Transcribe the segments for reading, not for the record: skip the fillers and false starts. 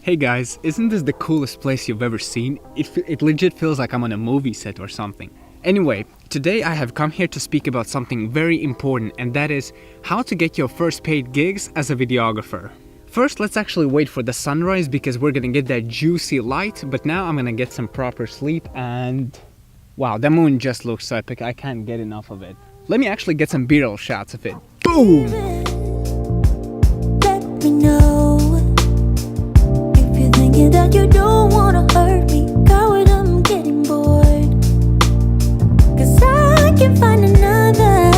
Hey guys, isn't this the coolest place you've ever seen? It legit feels like I'm on a movie set or something. Anyway, today I have come here to speak about something very important, and that is how to get your first paid gigs as a videographer. First, let's actually wait for the sunrise because we're gonna get that juicy light, but now I'm gonna get some proper sleep and... wow, the moon just looks so epic, I can't get enough of it. Let me actually get some B-roll shots of it. Boom! Let me know if you're thinking that you don't wanna hurt me. Coward, I'm getting bored, 'cause I can find another,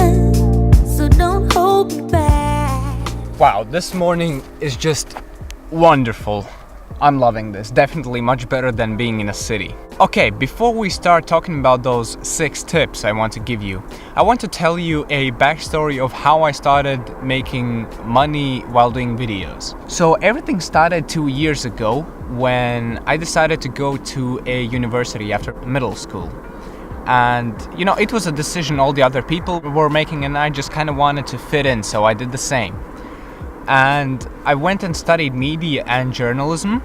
so don't hold me back. Wow, this morning is just wonderful. I'm loving this. Definitely much better than being in a city. Okay, before we start talking about those 6 tips I want to give you, I want to tell you a backstory of how I started making money while doing videos. So everything started 2 years ago when I decided to go to a university after middle school. And you know, it was a decision all the other people were making and I just kind of wanted to fit in, so I did the same. And I went and studied media and journalism,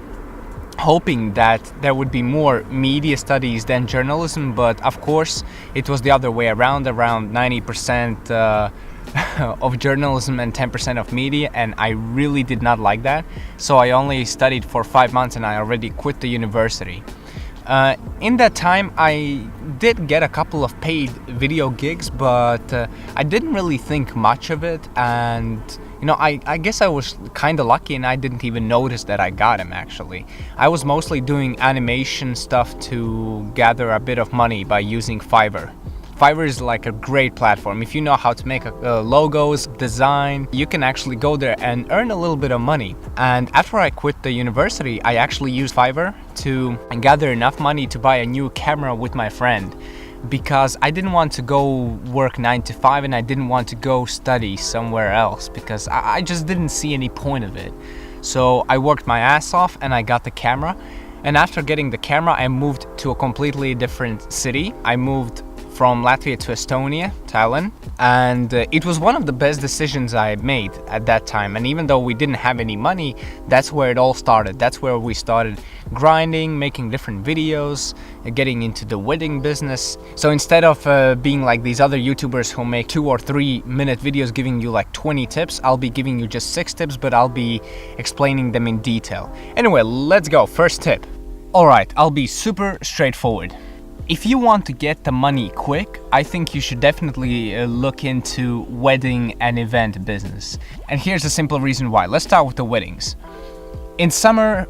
hoping that there would be more media studies than journalism, but of course it was the other way around 90% of journalism and 10% of media, and I really did not like that. So I only studied for 5 months and I already quit the university. In that time I did get a couple of paid video gigs, but I didn't really think much of it, and you know, I guess I was kind of lucky and I didn't even notice that I got him actually. I was mostly doing animation stuff to gather a bit of money by using Fiverr. Fiverr is like a great platform. If you know how to make logos, design, you can actually go there and earn a little bit of money. And after I quit the university, I actually used Fiverr to gather enough money to buy a new camera with my friend, because I didn't want to go work 9 to 5 and I didn't want to go study somewhere else because I just didn't see any point of it. So I worked my ass off and I got the camera, and after getting the camera I moved to a completely different city. I moved from Latvia to Estonia, Tallinn, and it was one of the best decisions I had made at that time. And even though we didn't have any money, that's where it all started. That's where we started grinding, making different videos, getting into the wedding business. So instead of being like these other YouTubers who make 2 or 3 minute videos giving you like 20 tips, I'll be giving you just 6 tips, but I'll be explaining them in detail. Anyway, let's go. First tip. Alright, I'll be super straightforward. If you want to get the money quick, I think you should definitely look into wedding and event business. And here's a simple reason why. Let's start with the weddings. In summer,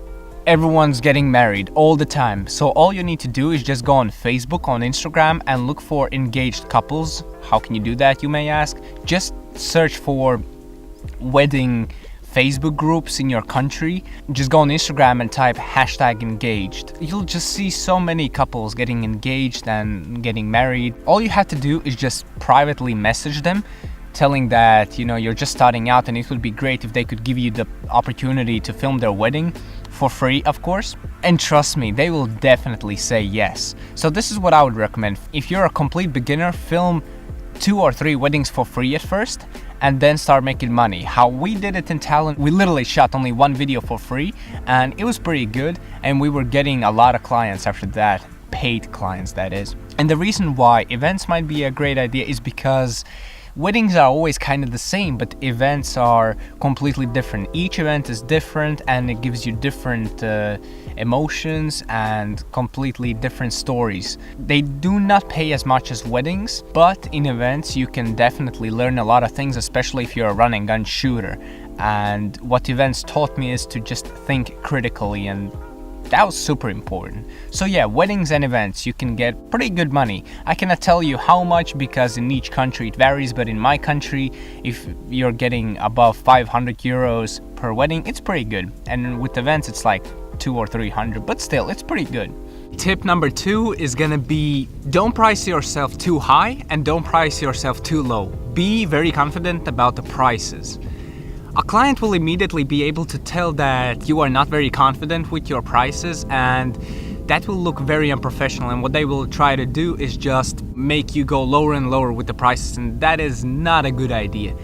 everyone's getting married all the time. So all you need to do is just go on Facebook, on Instagram, and look for engaged couples. How can you do that, you may ask? Just search for wedding Facebook groups in your country. Just go on Instagram and type #engaged. You'll just see so many couples getting engaged and getting married. All you have to do is just privately message them, telling that, you know, you're just starting out and it would be great if they could give you the opportunity to film their wedding for free, of course. And trust me, they will definitely say yes. So this is what I would recommend. If you're a complete beginner, film 2 or 3 weddings for free at first, and then start making money. How we did it in Tallinn, we literally shot only 1 video for free, and it was pretty good, and we were getting a lot of clients after that, paid clients that is. And the reason why events might be a great idea is because weddings are always kind of the same, but events are completely different. Each event is different and it gives you different emotions and completely different stories. They do not pay as much as weddings, but in events you can definitely learn a lot of things, especially if you're a run and gun shooter. And what events taught me is to just think critically, and that was super important. So yeah, weddings and events, you can get pretty good money. I cannot tell you how much because in each country it varies, but in my country, if you're getting above 500 euros per wedding, it's pretty good. And with events, it's like 200 or 300, but still, it's pretty good. Tip number 2 is gonna be, don't price yourself too high and don't price yourself too low. Be very confident about the prices. A client will immediately be able to tell that you are not very confident with your prices, and that will look very unprofessional, and what they will try to do is just make you go lower and lower with the prices, and that is not a good idea.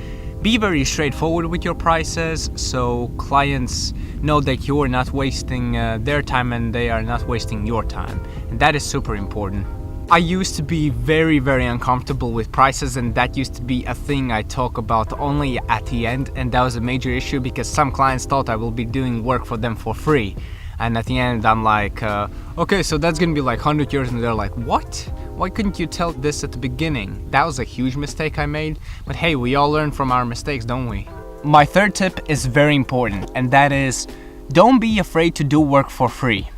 Be very straightforward with your prices so clients know that you're not wasting their time and they are not wasting your time. And that is super important. I used to be very, very uncomfortable with prices, and that used to be a thing I talk about only at the end, and that was a major issue because some clients thought I will be doing work for them for free. And at the end I'm like, okay, so that's gonna be like 100 euros, and they're like, what? Why couldn't you tell this at the beginning? That was a huge mistake I made, but hey, we all learn from our mistakes, don't we? My third tip is very important, and that is, don't be afraid to do work for free.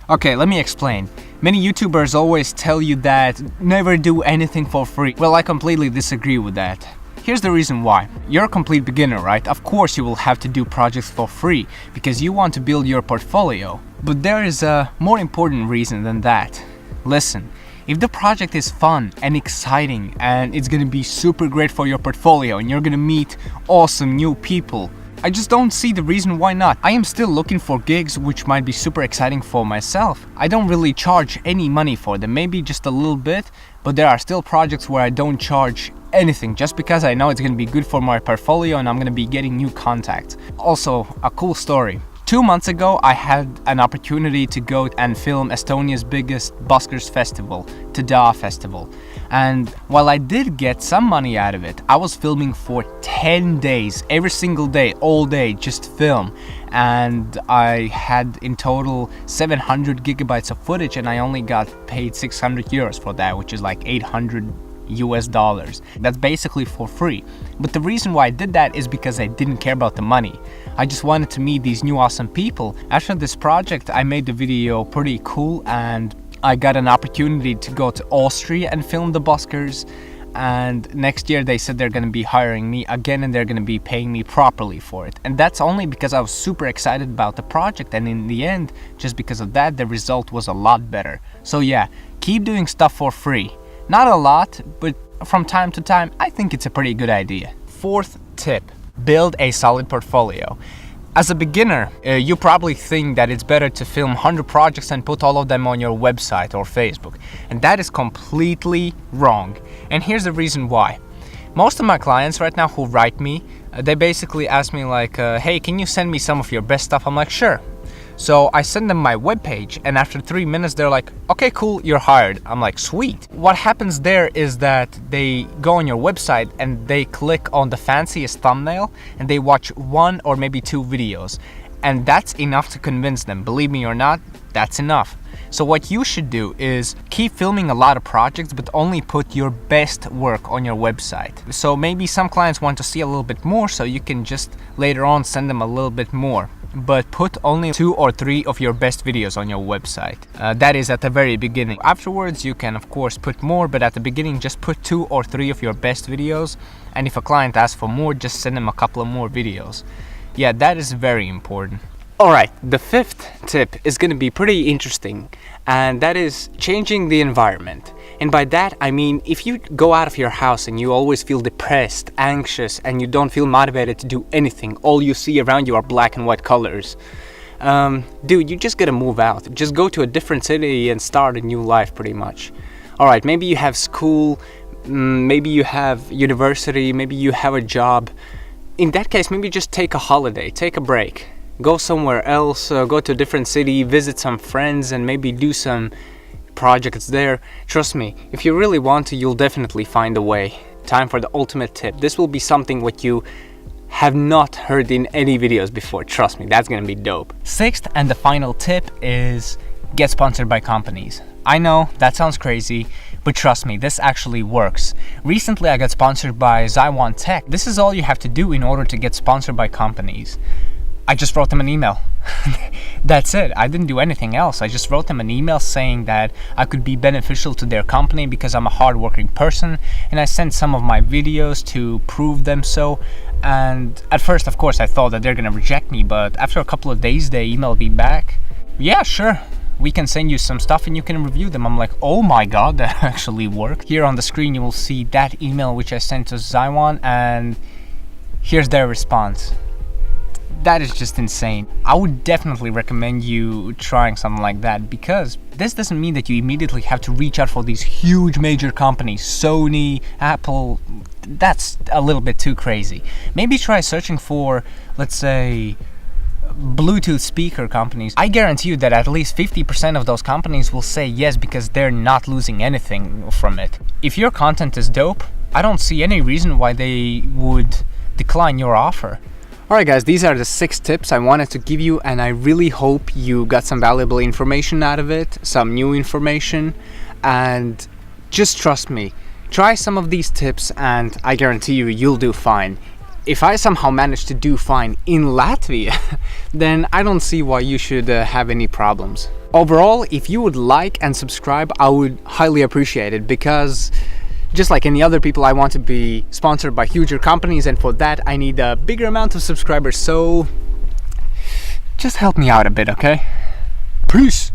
Okay, let me explain. Many YouTubers always tell you that never do anything for free. Well, I completely disagree with that. Here's the reason why. You're a complete beginner, right? Of course you will have to do projects for free because you want to build your portfolio. But there is a more important reason than that. Listen, if the project is fun and exciting and it's gonna be super great for your portfolio and you're gonna meet awesome new people, I just don't see the reason why not. I am still looking for gigs which might be super exciting for myself. I don't really charge any money for them, maybe just a little bit, but there are still projects where I don't charge anything just because I know it's gonna be good for my portfolio and I'm gonna be getting new contacts. Also, a cool story. 2 months ago, I had an opportunity to go and film Estonia's biggest buskers festival, VIDEO Festival. And while I did get some money out of it, I was filming for 10 days, every single day, all day, just film. And I had in total 700 gigabytes of footage, and I only got paid 600 euros for that, which is like 800 US dollars. That's basically for free. But the reason why I did that is because I didn't care about the money. I just wanted to meet these new awesome people. After this project, I made the video pretty cool, and I got an opportunity to go to Austria and film the buskers. And next year they said they're gonna be hiring me again and they're gonna be paying me properly for it. And that's only because I was super excited about the project, and in the end, just because of that, the result was a lot better. So yeah, keep doing stuff for free. Not a lot, but from time to time, I think it's a pretty good idea. Fourth tip, build a solid portfolio. As a beginner, you probably think that it's better to film 100 projects and put all of them on your website or Facebook. And that is completely wrong. And here's the reason why. Most of my clients right now who write me, they basically ask me like, hey, can you send me some of your best stuff? I'm like, sure. So I send them my webpage, and after 3 minutes they're like, okay, cool, you're hired. I'm like, sweet. What happens there is that they go on your website and they click on the fanciest thumbnail and they watch 1 or maybe 2 videos. And that's enough to convince them. Believe me or not, that's enough. So what you should do is keep filming a lot of projects, but only put your best work on your website. So maybe some clients want to see a little bit more, so you can just later on send them a little bit more. But put only 2 or 3 of your best videos on your website. That is at the very beginning. Afterwards you can of course put more, but at the beginning just put 2 or 3 of your best videos, and if a client asks for more, just send them a couple of more videos. Yeah, that is very important. Alright, the fifth tip is going to be pretty interesting, and that is changing the environment. And by that I mean, if you go out of your house and you always feel depressed, anxious, and you don't feel motivated to do anything, all you see around you are black and white colors, dude, you just gotta move out. Just go to a different city and start a new life pretty much. Alright, maybe you have school, maybe you have university, maybe you have a job. In that case, maybe just take a holiday, take a break. Go somewhere else, go to a different city, visit some friends, and maybe do some projects there. Trust me, if you really want to, you'll definitely find a way. Time for the ultimate tip. This will be something what you have not heard in any videos before. Trust me, that's gonna be dope. Sixth and the final tip is get sponsored by companies. I know, that sounds crazy, but trust me, this actually works. Recently I got sponsored by Zywan Tech. This is all you have to do in order to get sponsored by companies. I just wrote them an email. That's it. I didn't do anything else. I just wrote them an email saying that I could be beneficial to their company because I'm a hardworking person, and I sent some of my videos to prove them so. And at first, of course, I thought that they're gonna reject me, but after a couple of days they emailed me back. Yeah, sure, we can send you some stuff and you can review them. I'm like, oh my god, that actually worked. Here on the screen you will see that email which I sent to Zywan, and here's their response. That is just insane. I would definitely recommend you trying something like that, because this doesn't mean that you immediately have to reach out for these huge major companies, Sony, Apple, that's a little bit too crazy. Maybe try searching for, let's say, Bluetooth speaker companies. I guarantee you that at least 50% of those companies will say yes because they're not losing anything from it. If your content is dope, I don't see any reason why they would decline your offer. Alright guys, these are the 6 tips I wanted to give you, and I really hope you got some valuable information out of it, some new information, and just trust me, try some of these tips and I guarantee you, you'll do fine. If I somehow manage to do fine in Latvia, then I don't see why you should have any problems. Overall, if you would like and subscribe, I would highly appreciate it, because just like any other people, I want to be sponsored by huger companies, and for that I need a bigger amount of subscribers, so just help me out a bit, okay? Peace!